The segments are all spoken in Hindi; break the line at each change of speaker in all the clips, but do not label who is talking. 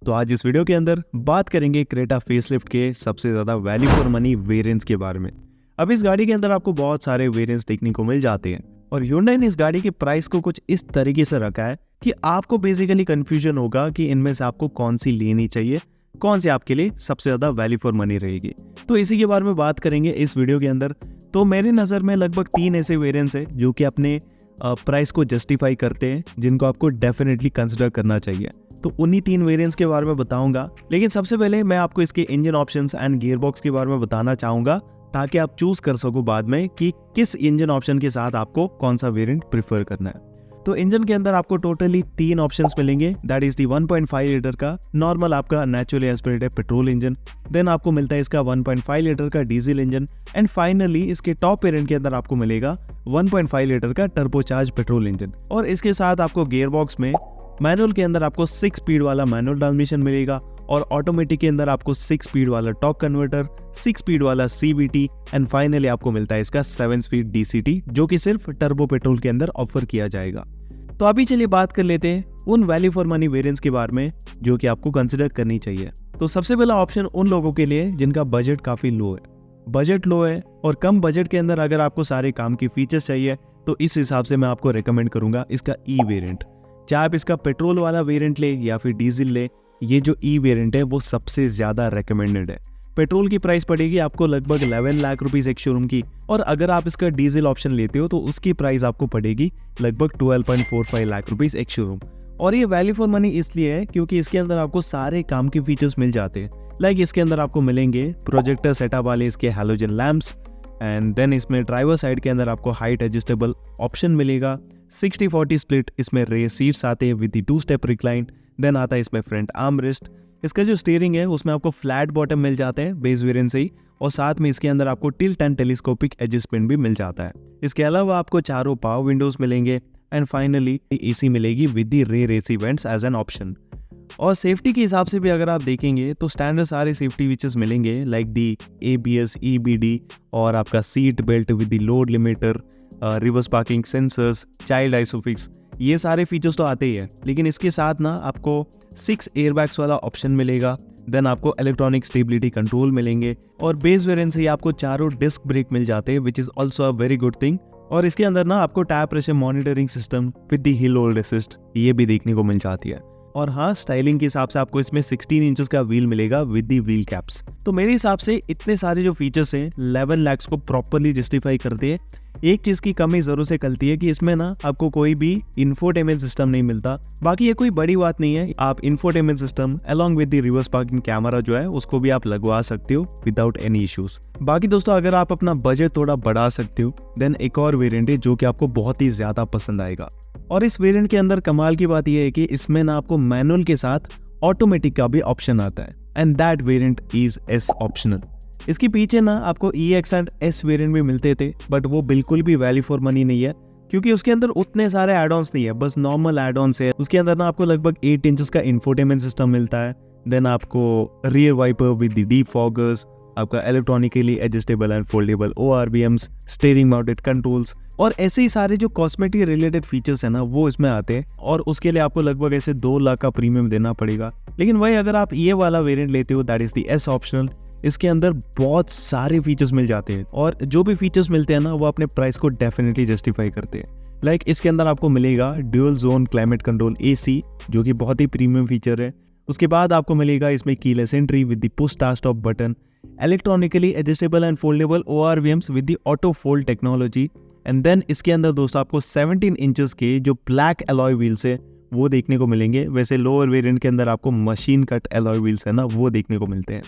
तो आज इस वीडियो के अंदर बात करेंगे क्रेटा फेसलिफ्ट के सबसे ज़्यादा वैल्यू फॉर मनी वेरिएंट्स के बारे में। अब इस गाड़ी के अंदर आपको बहुत सारे वेरिएंट्स देखने को मिल जाते हैं और Hyundai ने इस गाड़ी के प्राइस को कुछ इस तरीके से रखा है कि आपको बेसिकली कंफ्यूजन होगा कि इनमें से आपको कौन सी लेनी चाहिए, कौन सी आपके लिए सबसे ज़्यादा वैल्यू फॉर मनी रहेगी। तो इसी के बारे में बात करेंगे इस वीडियो के अंदर। तो मेरी नज़र में लगभग 3 ऐसे वेरिएंट्स हैं जो कि अपने प्राइस को जस्टिफाई करते हैं, जिनको आपको डेफिनेटली कंसिडर करना चाहिए। तो उन्हीं 3 वेरिएंट्स के बारे में बताऊंगा, लेकिन सबसे पहले मैं आपको इसके इंजन ऑप्शंस एंड गियरबॉक्स के बारे में बताना चाहूंगा ताकि आप चूज कर सको बाद में कि किस इंजन ऑप्शन के साथ आपको कौन सा वेरिएंट प्रेफर करना है। तो इंजन के अंदर आपको टोटली 3 ऑप्शंस मिलेंगे। दैट इज दी 1.5 लीटर का नॉर्मल आपका naturally aspirated petrol engine, then आपको मिलता है इसका 1.5 लीटर का डीजल इंजन, एंड फाइनली इसके टॉप वेरिएंट के अंदर आपको मिलेगा 1.5 लीटर का टर्बोचार्ज पेट्रोल इंजन। और इसके साथ आपको गियर बॉक्स में मैनुअल के अंदर आपको 6 स्पीड वाला मैनुअल ट्रांसमिशन मिलेगा और ऑटोमेटिक के अंदर आपको 6 स्पीड वाला टॉर्क कन्वर्टर, 6 स्पीड वाला CVT, एंड फाइनली आपको मिलता है इसका 7 स्पीड DCT, जो कि सिर्फ टर्बो पेट्रोल के अंदर ऑफर किया जाएगा। तो अभी चलिए बात कर लेते हैं उन वैल्यू फॉर मनी वेरिएंट्स के बारे में जो कि आपको कंसिडर करनी चाहिए। तो सबसे पहला ऑप्शन उन लोगों के लिए जिनका बजट काफी लो है। बजट लो है और कम बजट के अंदर अगर आपको सारे काम की फीचर्स चाहिए तो इस हिसाब से मैं आपको रेकमेंड करूंगा इसका ई वेरिएंट। चाहे आप इसका पेट्रोल वाला वेरिएंट ले या फिर डीजल ले, ये जो ई वेरिएंट है वो सबसे ज्यादा रेकमेंडेड है। पेट्रोल की प्राइस पड़ेगी आपको लगभग 11 लाख रुपीस एक शोरूम की, और अगर आप इसका डीजल ऑप्शन लेते हो तो उसकी प्राइस आपको पड़ेगी लगभग 12.45 लाख रुपीस एक शोरूम। और ये वैल्यू फॉर मनी इसलिए है क्योंकि इसके अंदर आपको सारे काम के फीचर्स मिल जाते हैं। लाइक इसके अंदर आपको मिलेंगे प्रोजेक्टर सेटअप वाले इसके हैलोजन लैंप्स, एंड देन इसमें ड्राइवर साइड के अंदर आपको हाइट एडजस्टेबल ऑप्शन मिलेगा। 60-40 स्प्लिट इसमें रेयर सीट्स आते हैं विद 2 स्टेप रिक्लाइन। देन आता है इसमें फ्रंट आर्म रेस्ट। इसका जो स्टीयरिंग है उसमें आपको फ्लैट बॉटम मिल जाते हैं बेस वेरिएंट से ही, और साथ में इसके अंदर आपको टिल्ट एंड टेलीस्कोपिक एडजस्टमेंट भी मिल जाता है। इसके अलावा आपको चारों पावर विंडोज मिलेंगे, एंड फाइनली AC मिलेगी with the rear AC vents as an option. और सेफ्टी के हिसाब से भी अगर आप देखेंगे तो स्टैंडर्ड सारे सेफ्टी फीचर्स मिलेंगे, लाइक दी ABS, EBD, और आपका seat belt with the load limiter, reverse parking sensors, child isofix, ये सारे फीचर्स तो आते ही है। लेकिन इसके साथ ना आपको 6 एयरबैग्स वाला ऑप्शन मिलेगा, देन आपको इलेक्ट्रॉनिक स्टेबिलिटी कंट्रोल मिलेंगे, और बेस वेरिएंट से ही आपको चारों डिस्क ब्रेक मिल जाते हैं, which is also a very good thing. और इसके अंदर ना आपको tyre pressure monitoring system with the hill hold assist ये भी देखने को मिल जाती है। और हाँ, स्टाइलिंग के हिसाब से आपको इसमें 16 इंचेस का व्हील मिलेगा विद दी व्हील कैप्स। तो मेरे हिसाब से इतने सारे जो फीचर्स हैं 11 लाख को प्रॉपर्ली जस्टिफाई करते हैं। एक चीज की कमी जरूर से खलती है कि इसमें ना आपको कोई भी इंफोटेनमेंट सिस्टम नहीं मिलता। बाकी ये कोई बड़ी बात नहीं है, आप infotainment system along with the reverse parking camera जो है उसको भी आप लगवा सकते हो विदाउट एनी इश्यूज। बाकी दोस्तों, अगर आप अपना बजट थोड़ा बढ़ा सकते हो देन एक और वेरिएंट है जो कि आपको बहुत ही ज्यादा पसंद आएगा। और इस वेरिएंट के अंदर कमाल की बात यह है कि इसमें ना आपको मैनुअल के साथ ऑटोमेटिक का भी ऑप्शन आता है, and that variant is S optional. इसके पीछे ना आपको EX एंड S वेरिएंट भी मिलते थे, बट वो बिल्कुल भी वैल्यू फॉर मनी नहीं है क्योंकि उसके अंदर उतने सारे एड ऑन्स नहीं है, बस नॉर्मल एड ऑन्स है। उसके अंदर ना आपको लगभग 8 इंचेस का इंफोटेनमेंट सिस्टम मिलता है, देन आपको rear wiper with the deep foggers, आपका electronically adjustable and foldable ORVMs, steering mounted controls, और ऐसे ही सारे जो कॉस्मेटिक रिलेटेड फीचर्स है ना वो इसमें आते हैं। और उसके लिए आपको लगभग ऐसे 2 लाख का प्रीमियम देना पड़ेगा। लेकिन वही अगर आप ये वाला वेरिएंट लेते हो that is the S optional, इसके अंदर बहुत सारे फीचर्स मिल जाते हैं, और जो भी फीचर्स मिलते हैं ना वो अपने प्राइस को डेफिनेटली जस्टिफाई करते हैं। लाइक इसके अंदर आपको मिलेगा dual zone climate control AC, जो कि बहुत ही प्रीमियम फीचर है। उसके बाद आपको मिलेगा इसमें keyless entry with the push start stop button, electronically adjustable and foldable ORVMs with the auto fold technology, and then इसके अंदर दोस्तों आपको 17 इंचेस के जो ब्लैक एलॉय व्हील्स है वो देखने को मिलेंगे। वैसे लोअर वेरिएंट के अंदर आपको मशीन कट एलॉय व्हील्स है ना वो देखने को मिलते हैं।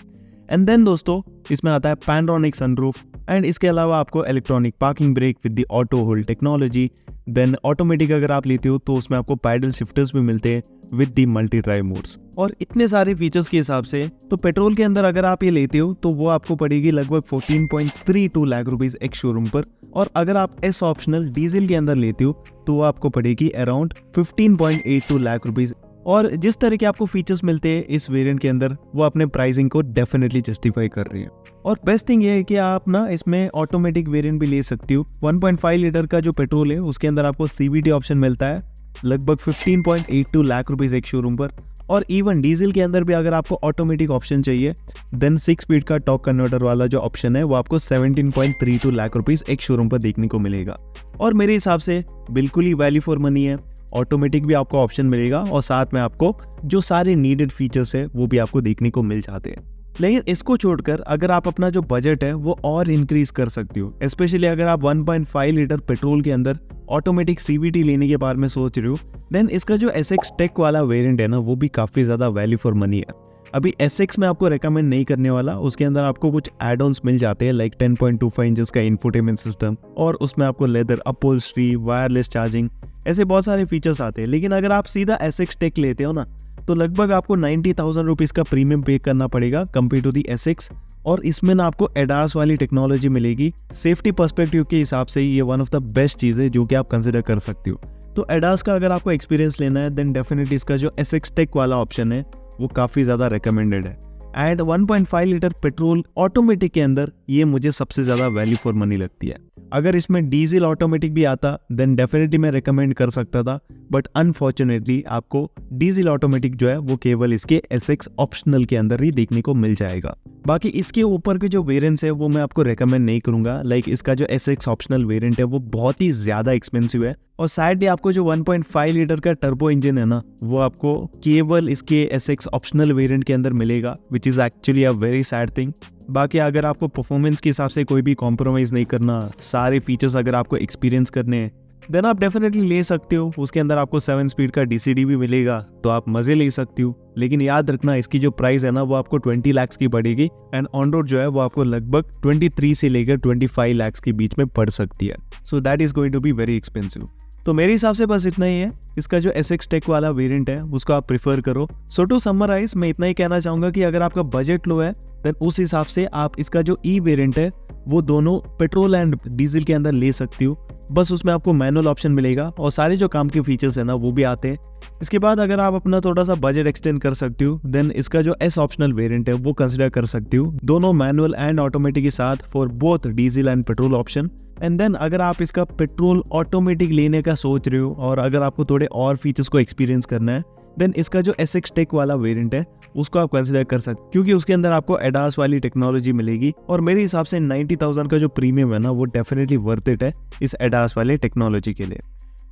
एंड देन दोस्तों इसमें आता है पैनोरामिक सनरूफ, एंड इसके अलावा आपको electronic parking brake with the auto hold technology. Then automatic अगर आप लेते हो तो उसमें आपको पैडल शिफ्टर्स भी मिलते हैं with the multi drive modes. और इतने सारे फीचर्स के हिसाब से तो पेट्रोल के अंदर अगर आप ये लेते हो तो वो आपको पड़ेगी लगभग 14.32 लाख रुपीस एक शोरूम पर, और अगर आप S ऑप्शनल डीजल के अंदर लेते हो तो वो आपको पड़ेगी अराउंड 15.82 लाख रुपीस। और जिस तरह के आपको फीचर्स मिलते हैं इस वेरिएंट के अंदर वो अपने प्राइसिंग को डेफिनेटली जस्टिफाई कर रही है। और बेस्ट थिंग ये है कि आप ना इसमें ऑटोमेटिक वेरिएंट भी ले सकते हो। 1.5 लीटर का जो पेट्रोल है उसके अंदर आपको CVT ऑप्शन मिलता है लगभग 15.82 लाख रुपीस एक शोरूम पर, और इवन डीजल के अंदर भी अगर आपको ऑटोमेटिक ऑप्शन चाहिए देन 6 स्पीड का टॉर्क कन्वर्टर वाला जो ऑप्शन है वो आपको 17.32 लाख रुपीस एक शोरूम पर देखने को मिलेगा। और मेरे हिसाब से बिल्कुल ही वैल्यू फॉर मनी है। ऑटोमेटिक भी आपको ऑप्शन मिलेगा और साथ में आपको जो सारे नीडेड फीचर्स है वो भी आपको देखने को मिल जाते हैं। लेकिन इसको छोड़कर अगर आप अपना जो बजट है वो और इंक्रीज कर सकते हो, स्पेशली अगर आप 1.5 लीटर पेट्रोल के अंदर ऑटोमेटिक CVT लेने के बारे में सोच रहे हो, देन इसका जो SX टेक वाला वेरिएंट है ना वो भी काफ़ी ज़्यादा वैल्यू फॉर मनी है। अभी SX में आपको रेकमेंड नहीं करने वाला, उसके अंदर आपको कुछ एड ऑन्स मिल जाते हैं लाइक 10.25 इंचेस का इंफोटेनमेंट सिस्टम और उसमें आपको लेदर अपहोल्स्ट्री, वायरलेस चार्जिंग, ऐसे बहुत सारे फीचर्स आते हैं। लेकिन अगर आप सीधा SX टेक लेते हो ना तो लगभग आपको 90,000 रुपीज़ का प्रीमियम पे करना पड़ेगा कंपेयर टू दी SX। और इसमें ना आपको एडास वाली टेक्नोलॉजी मिलेगी। सेफ्टी पर्सपेक्टिव के हिसाब से ये वन ऑफ द बेस्ट चीज़ है जो कि आप कंसिडर कर सकते हो। तो एडास का अगर आपको एक्सपीरियंस लेना है देन डेफिनेटली इसका जो SX टेक वाला ऑप्शन है वो काफ़ी ज़्यादा रिकमेंडेड है। एंड 1.5 लीटर पेट्रोल ऑटोमेटिक के अंदर ये मुझे सबसे ज़्यादा वैल्यू फॉर मनी लगती है। अगर इसमें डीजल ऑटोमेटिक भी आता देन डेफिनेटली मैं रिकमेंड कर सकता था, बट अनफॉर्चुनेटली आपको डीजल ऑटोमेटिक जो है वो केवल इसके SX ऑप्शनल के अंदर ही देखने को मिल जाएगा। बाकी इसके ऊपर के जो वेरिएंट्स है वो मैं आपको रेकमेंड नहीं करूंगा। लाइक इसका जो SX ऑप्शनल वेरिएंट है वो बहुत ही ज़्यादा एक्सपेंसिव है और साइड आपको जो 1.5 लीटर का टर्बो इंजन है ना वो आपको केवल इसके SX ऑप्शनल वेरिएंट के अंदर मिलेगा, which is actually a very sad thing. बाकी अगर आपको परफॉर्मेंस के हिसाब से कोई भी कॉम्प्रोमाइज़ नहीं करना, सारे फीचर्स अगर आपको एक्सपीरियंस करने हैं देन आप डेफिनेटली ले सकते हो। उसके अंदर आपको 7 स्पीड का DCD भी मिलेगा तो आप मज़े ले सकते हो। लेकिन याद रखना इसकी जो प्राइस है ना वो आपको 20 लाख की पड़ेगी एंड ऑन रोड जो है वो आपको लगभग 23 से लेकर 25 लाख के बीच में पड़ सकती है। So that is going to be very expensive. तो मेरे हिसाब से बस इतना ही है। इसका जो SX टेक वाला वेरिएंट है उसको आप प्रिफर करो। सो टू समराइज मैं इतना ही कहना चाहूँगा कि अगर आपका बजट लो है देन उस हिसाब से आप इसका जो वेरिएंट है वो दोनों पेट्रोल एंड डीजल के अंदर ले सकती हो। बस उसमें आपको मैनुअल ऑप्शन मिलेगा और सारे जो काम के फीचर्स है ना वो भी आते हैं। इसके बाद अगर आप अपना थोड़ा सा बजट एक्सटेंड कर सकते हो देन इसका जो S ऑप्शनल वेरिएंट है वो कंसिडर कर सकते हो, दोनों मैनुअल एंड ऑटोमेटिक के साथ for both diesel and petrol option. And then अगर आप इसका पेट्रोल ऑटोमेटिक लेने का सोच रहे हो और अगर आपको थोड़े और फीचर्स को एक्सपीरियंस करना है देन इसका जो SX टेक वाला वेरिएंट है उसको आप कंसिडर कर सकते, क्योंकि उसके अंदर आपको एडास वाली टेक्नोलॉजी मिलेगी और मेरे हिसाब से 90,000 का जो प्रीमियम है ना वो डेफिनेटली वर्थ इट है इस एडास वाले टेक्नोलॉजी के लिए।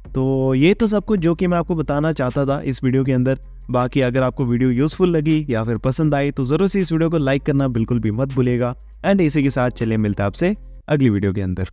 तो ये तो सब कुछ जो कि मैं आपको बताना चाहता था इस वीडियो के अंदर। बाकी अगर आपको वीडियो यूजफुल लगी या फिर पसंद आई तो ज़रूर से इस वीडियो को लाइक करना बिल्कुल भी मत भूलिएगा। एंड इसी के साथ चलिए मिलते हैं आपसे अगली वीडियो के अंदर।